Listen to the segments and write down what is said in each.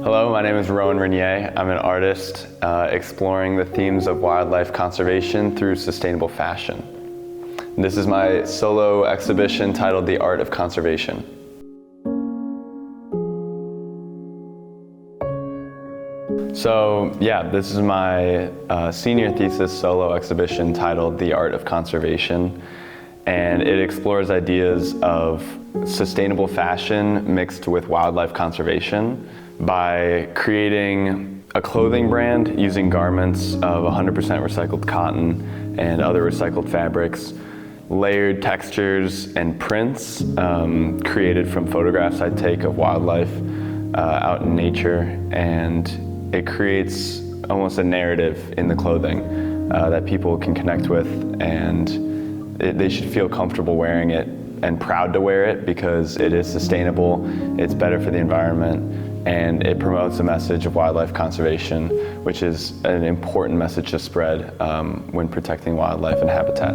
Hello, my name is Roan Regnier. I'm an artist exploring the themes of wildlife conservation through sustainable fashion. And this is my solo exhibition titled The Art of Conservation. So yeah, this is my senior thesis solo exhibition titled The Art of Conservation. And it explores ideas of sustainable fashion mixed with wildlife conservation by creating a clothing brand using garments of 100% recycled cotton and other recycled fabrics, layered textures and prints created from photographs I take of wildlife out in nature, and it creates almost a narrative in the clothing that people can connect with, and they should feel comfortable wearing it and proud to wear it because it is sustainable, it's better for the environment, and it promotes a message of wildlife conservation, which is an important message to spread when protecting wildlife and habitat.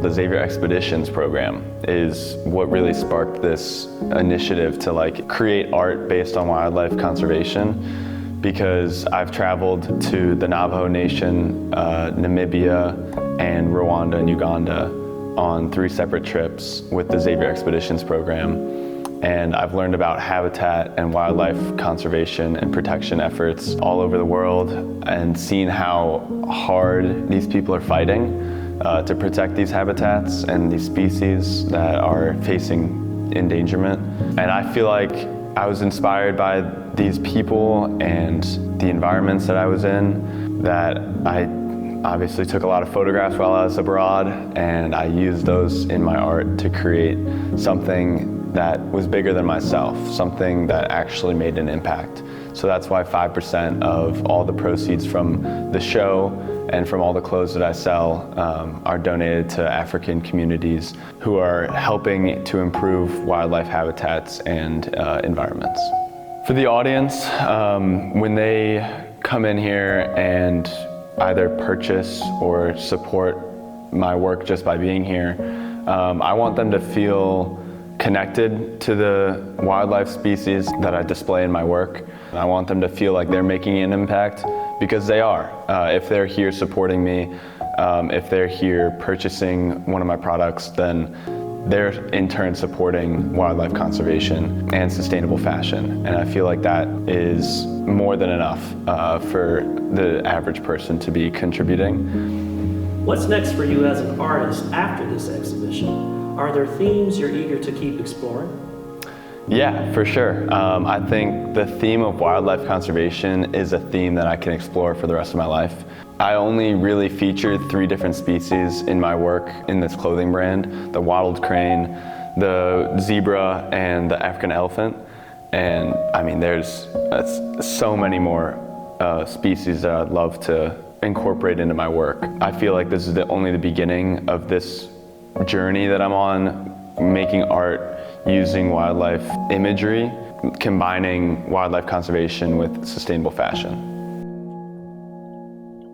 The Xavier Expeditions program is what really sparked this initiative to create art based on wildlife conservation, because I've traveled to the Navajo Nation, Namibia, and Rwanda and Uganda on 3 separate trips with the Xavier Expeditions program. And I've learned about habitat and wildlife conservation and protection efforts all over the world, and seen how hard these people are fighting to protect these habitats and these species that are facing endangerment. And I feel like I was inspired by these people and the environments that I was in, that I obviously took a lot of photographs while I was abroad, and I used those in my art to create something that was bigger than myself, something that actually made an impact. So that's why 5% of all the proceeds from the show and from all the clothes that I sell are donated to African communities who are helping to improve wildlife habitats and environments. For the audience, when they come in here and either purchase or support my work just by being here, I want them to feel connected to the wildlife species that I display in my work. I want them to feel like they're making an impact, because they are. If they're here supporting me, if they're here purchasing one of my products, then they're in turn supporting wildlife conservation and sustainable fashion. And I feel like that is more than enough for the average person to be contributing. What's next for you as an artist after this exhibition? Are there themes you're eager to keep exploring? Yeah, for sure. I think the theme of wildlife conservation is a theme that I can explore for the rest of my life. I only really featured 3 different species in my work in this clothing brand: the wattled crane, the zebra, and the African elephant. And I mean, there's so many more species that I'd love to incorporate into my work. I feel like this is only the beginning of this journey that I'm on, making art using wildlife imagery, combining wildlife conservation with sustainable fashion.